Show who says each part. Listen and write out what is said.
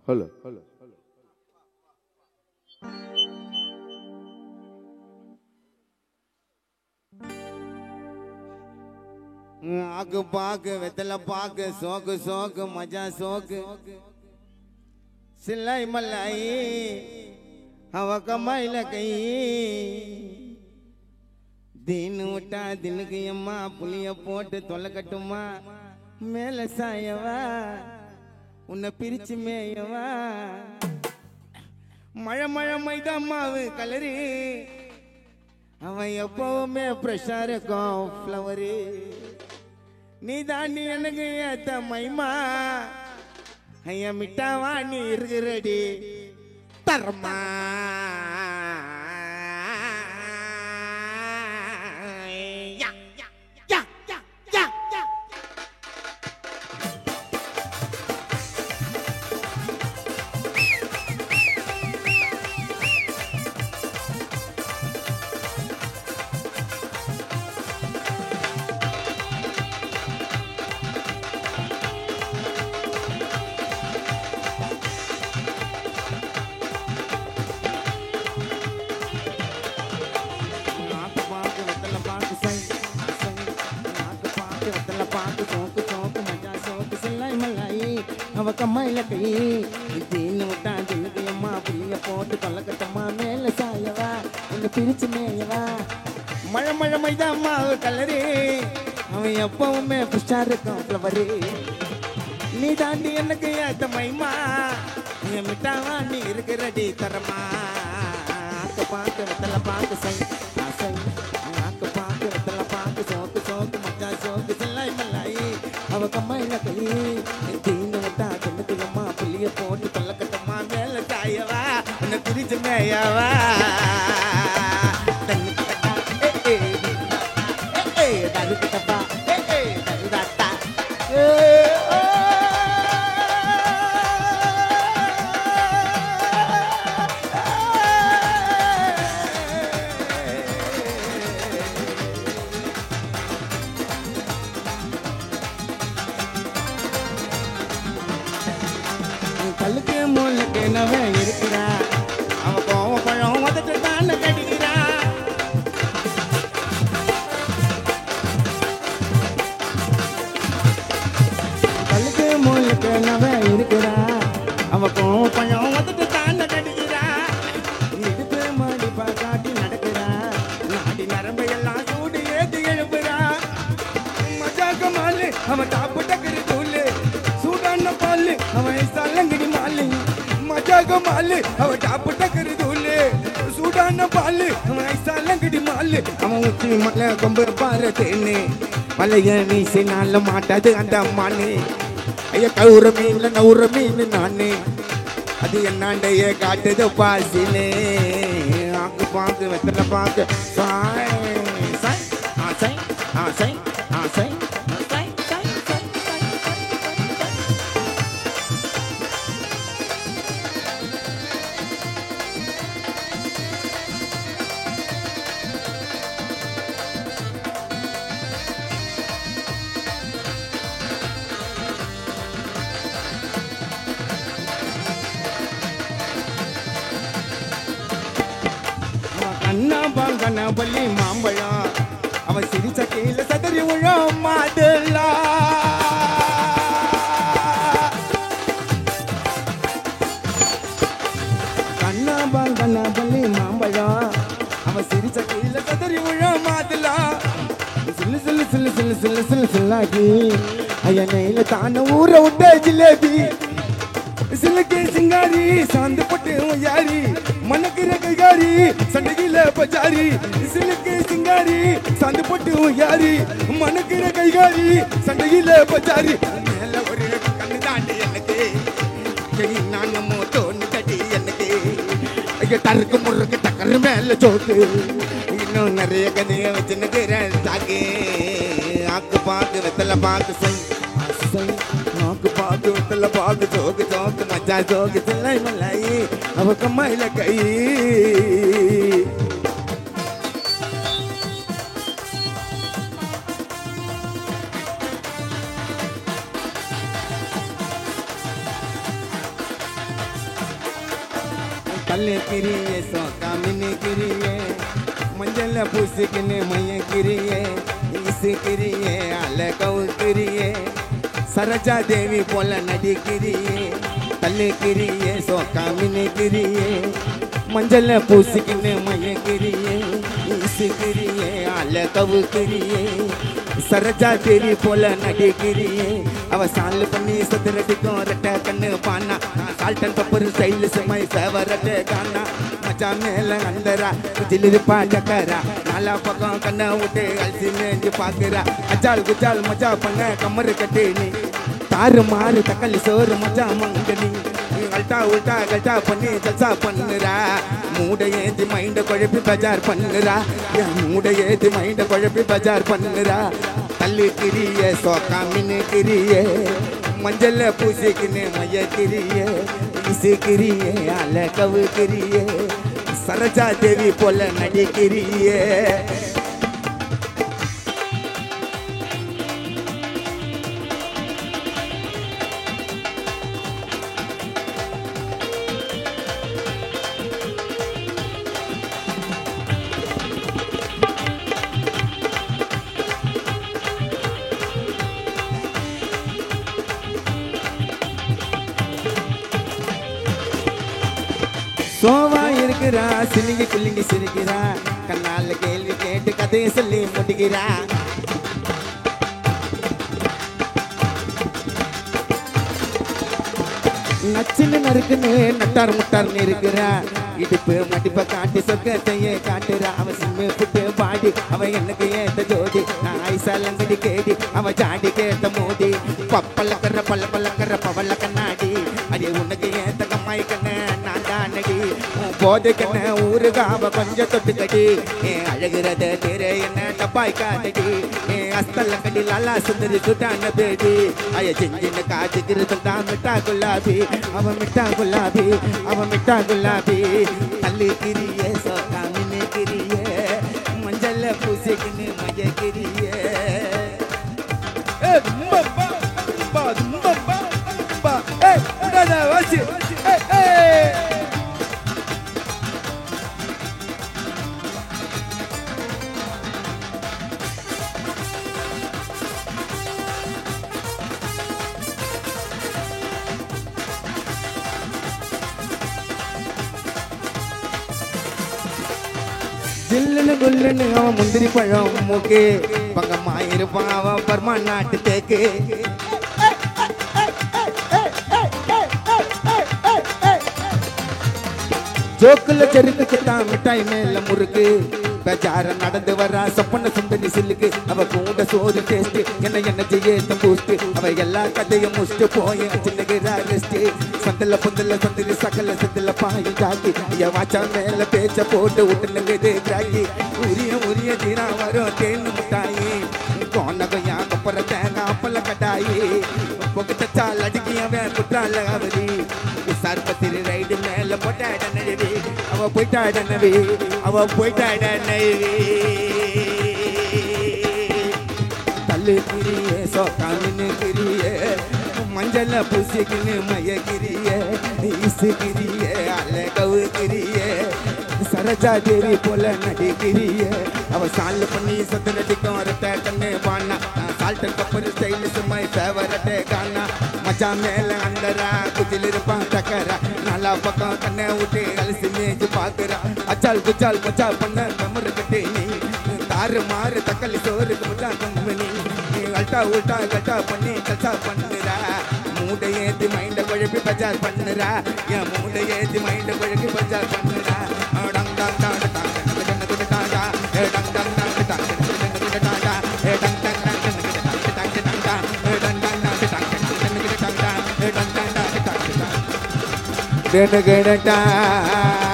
Speaker 1: hello
Speaker 2: ஆக்கு பாக்கு வெத்தலை பாக்கு சோக்கு சோக்கு மஜா சோக்கு சில்லை மல்லாயி அவ கம்மாயில கை தீனு விட்டா தினுக்கு அம்மா புளிய போட்டு தொலை கட்டுமா மேல சாயவா உன்னை பிரிச்சு மேயவா மழை மழை மைதாமாவு கலரி அவன் எப்பவுமே ஃப்ரெஷ்ஷா இருக்கும் ஃப்ளவரு நீ தாண்டி எனக்கு ஏத்த மைமா ஐயா மிட்டாவா நீ இருக்கிறடி தரமா அவ கம்மாயில கை தீனு விட்டா தின்னுக்கு அம்மா புளிய போட்டு கொல்லக்கட்டம்மா மேல சாயவா உன்னை பிரிச்சு மேயவா மழை மழை மைதாம்மா கலரு அவன் எப்பவுமே புஷ்டா இருக்கும் ஃப்ளவரு நீ தாண்டி எனக்கு ஏத்த மைமா என் மிட்டாவா நீ இருக்கிறடி தரமா ஆக்க பாக்கு வெத்தலை பாக்கு சை ஆசை ஆக்க பாக்கு வெத்தலை பாக்கு சோக்கு சோக்கு மச்சா சோக்கு செல்லாய் மல்லாயி அவ கம்மாயில கை தீனு விட்டா தின்னுக்கு அம்மா புளிய போட்டு கொல்லக்கட்டம்மா மேல சாயவா உன்னை பிரிச்சு மேயவா கல்லுக்கு மூளைக்கு நவன் இருக்கிறா அவன் கோவம் பழம் உதட்டு தாண்ட கடிக்கிறா கல்லுக்கு மூளைக்கு நவன் இருக்கிறா அவன் கோவம் பழம் உதட்டு தாண்ட கடிக்கிறா இடுப்பு மடிப்பா காட்டி நடக்கிறா நாடி நரம்பு எல்லாம் சூடு ஏற்றி எழுப்புறா மஜாக்க மாலு அவன் டாப்பு டக்கரு தூளு சூடான பாலு அவன் சல்லங்கடி மாலு மஜாக மாலு அவன் டாப்பு டக்கரு தூளு சூடான பாலு அவன் சல்லங்கடி மாலு அவன் உச்சி மலை கொம்பு பாரு தேனு மலைய வீசினால மாட்டாது அந்த அம்மானு ஐயா கவுர மீன்ல நவுற மீன் நானு அது என்னாண்டைய காட்டுது பாசினே ஆக்கு பாக்கு வெத்தலை பாக்கு சாய் சாய் ஆசை ஆசை ஆசை கண்ணா பாங்கண்ணா பள்ளி மாம்பழம் அவன் சிரிச்ச கீழே சதறி உழம் மாடலா கண்ணா பாங்கண்ணா பள்ளி மாம்பழம் அவன் சிரிச்ச கீழே சதறி உழம் மாடலா சில்லு சில்லு சில்லு சில்லு சில்லு சில்லு சில்லாகி ஐயா நெய்ல தான ஊற விட்ட ஜிலேபி சிலுக்கு சிங்காரி சாந்து பட்டு யாரி மணக்கிற கைகாரி சண்டையில பச்சாரி சிலுக்கு சிங்காரி சாந்து பட்டு யாரி மணக்கிற கைகாரி சண்டையில பச்சாரி மேல ஒரு கண்ணு தாண்டி எனக்கு நான் தோணு தடி எனக்கு ஐயா டருக்கு முறுக்கு டக்கரு மேல சோக்கு இன்னும் நிறைய கதையை வச்சுன்னுக்கிறேன் தாக்கு ஆக்கு பாக்கு வெத்தலை பாக்கு சை நாக்கு பாக்கு வெத்தலை பாக்கு சோக்கு சோக்கு மச்சா சோக்கு சில்லை மல்லாயி அவ கம்மாயில கை தள்ளுக்கிறியே சோக்கா மின்னுக்கிறியே மஞ்சள பூசிக்கின்னு மையக்கிறியே இசுக்கிறியே அல கவுக்கிறியே சரோஜா தேவி போல நடிக்கிறியே தள்ளுக்கிறியே சோக்கா மின்னுக்கிறியே மஞ்சள பூசிக்கின்னு மையக்கிறியே இசுக்கிறியே அல கவுக்கிறியே சரோஜா தேவி போல நடிக்கிறியே அவ சால் பண்ணி சதுரடிக்கும் ரெட்ட கண்ணு பானா சால்ட் அண்ட் பெப்பர் ஸ்டைல் சுமை சேவரட்டே கானா மச்சா மேல அந்தரா குஜிலிருப்பா ஜக்கரா நாலா பக்கம் கண்ணை விட்டு அலசி மேஞ்சு பாக்குறா அச்சால் குச்சால் மஜா பண்ண கம்மரு கட்டி நீ தாறு மாறு தக்காளி சோறு மஜா மங்கனி அல்ட்டா உல்ட்டா கல்ட்டா பண்ணி ஜல்சா பண்ணுறா மூட ஏந்தி மைண்ட குழப்பி பஜார் பண்ணுறா மூட ஏந்தி மைண்ட குழப்பி பஜார் பண்ணுறா தள்ளுக்கிறியே சோக்கா மின்னுக்கிறியே மஞ்சள் பூசிக்கின்னு மையக்கிறியே இசுக்கிறியே அல கவுக்கிறியே சரோஜா தேவி போல நடிக்கிறியே சோவா இருக்கிறா சிலிங்கி குள்ளிங்கி சிரிக்கிறா கண்ணால கேள்வி கேட்டு கதையை சொல்லி முடிக்கிறா நச்சுன்னு நறுக்குன்னு நட்டார் முட்டார்னு இருக்கிறா இடுப்பு மடிப்ப காட்டி சொக்கத்தையே காட்டுறா அவ சிம்மு புட்டு பாடி அவ எனக்கு ஏத்த ஜோடி நான் ஐசாலங்கடி கேடி அவ ஜாடி கேட்ட மோடி பப்பலக்கற பல்லக்கற பவல்ல கண்ணாடி அடி உனக்கு ஏத்த கம்மாய் கண்ண நான் தானடி போதை கண்ண ஊருகாவ கொஞ்சம் தொட்டுக்கடி அழகுறத தெரு என்ன டப்பாய் காதடி அஸ்தல்லங்கடி லாலா சுந்தரி சுட்டான பேடி அய செஞ்சின காத்துக்கிறது தான் மிட்டா குலாபி அவ மிட்டா குலாபி அவ மிட்டா குலாபி தள்ளுக்கிறியே சோக்கா மின்னுக்கிறியே மஞ்சள் பூசிக்கின்னு மையக்கிறியே வாசி ஜில்லுன்னு குல்லுன்னு அவன் முந்திரி பழம் மூக்கு பங்கம்மா இருப்பான் அவன் பர்மா நாட்டு தேக்கு ஜோக்குல செருக்குத்தான் மிட்டாய் மேல முறுக்கு பஜார நடந்து வரா சொப்பன சுந்தரி சில்லுக்கு அவ கூட சோறு டேஸ்ட் என்ன செய்ய பூஸ்ட் அவ எல்லா கதையும் முஸ்ட் போய் சின்னகிறா ரெஸ்ட் சந்தல புந்தல சந்திரி சகல சந்தல பாய் ஜாக்கி ஐயா வாச்சா மேல பேச்ச போட்டு விட்டுனுங்குது கிராக்கி உரிய தீரா வரும் தேன்னு முட்டாயி கோனகம் யா கொப்பர தேங்காய் பல்ல கட்டாயி பொகத்தால் அடிக்கியவன் குற்றால அவரி சர்பத்திரி ரைடு மேல போட்டாட நழுவி அவ போயிட்டாட நவி அவ போயிட்டாட நழுவி தள்ளுக்கிறியே சோக்கா மின்னுக்கிறியே மஞ்சள் பூசிக்கின்னு மையக்கிறியே இசுக்கிறியே அல கவுக்கிறியே சரோஜா தேவி போல நடிக்கிறியே அவ சால் பண்ணி சதுரடிக்கும் ரெட்ட கண்ணு பானா சால்ட் அண்ட் பெப்பர் ஸ்டைல் சும்மா சேவரட்டே கானா மச்சா மேல அந்தரா குஜிலிருப்பான் சக்கரா நாலா பக்கம் கண்ணை விட்டு அலசி மேய்ச்சி பாக்குறா அச்சால் குச்சால் மச்சா பண்ண கமரு கட்டி நீ தாறு மாறு தக்காளி சோறுக்கு முட்டா கம்பெனி அல்ட்டா உல்ட்டா கட்டா பண்ணி கச்சா பண்ணுறா மூட்டை ஏற்றி மைண்டை குழப்பி பஜார் பண்ணுறா என் மூட்டை ஏற்றி மைண்டை குழப்பி பஜார் பண்ணுறா tongue tongue tongue tongue Tata tongue tongue tongue tongue Tata tongue tongue tongue tongue tongue tongue